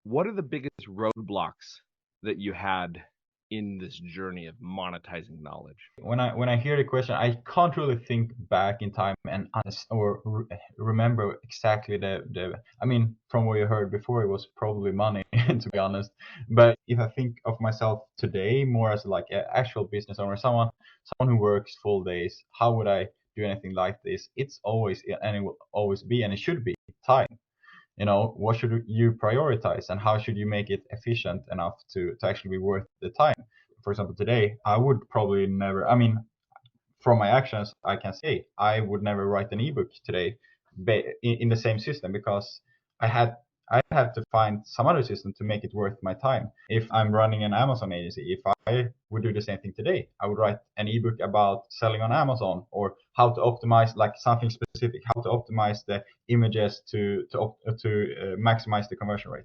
What are the biggest roadblocks that you had in this journey of monetizing knowledge? When I hear the question, I can't really think back in time and remember exactly the. I mean, from what you heard before, it was probably money, to be honest. But if I think of myself today more as like an actual business owner, someone who works full days, how would I do anything like this? It's always, and it will always be, and it should be time. What should you prioritize, and how should you make it efficient enough to actually be worth the time? For example, today I would probably never, I mean, from my actions I can say I would never write an ebook today in the same system, because I have to find some other system to make it worth my time. If I'm running an Amazon agency, if I would do the same thing today, I would write an ebook about selling on Amazon, or how to optimize, like something specific, how to optimize the images to maximize the conversion rate.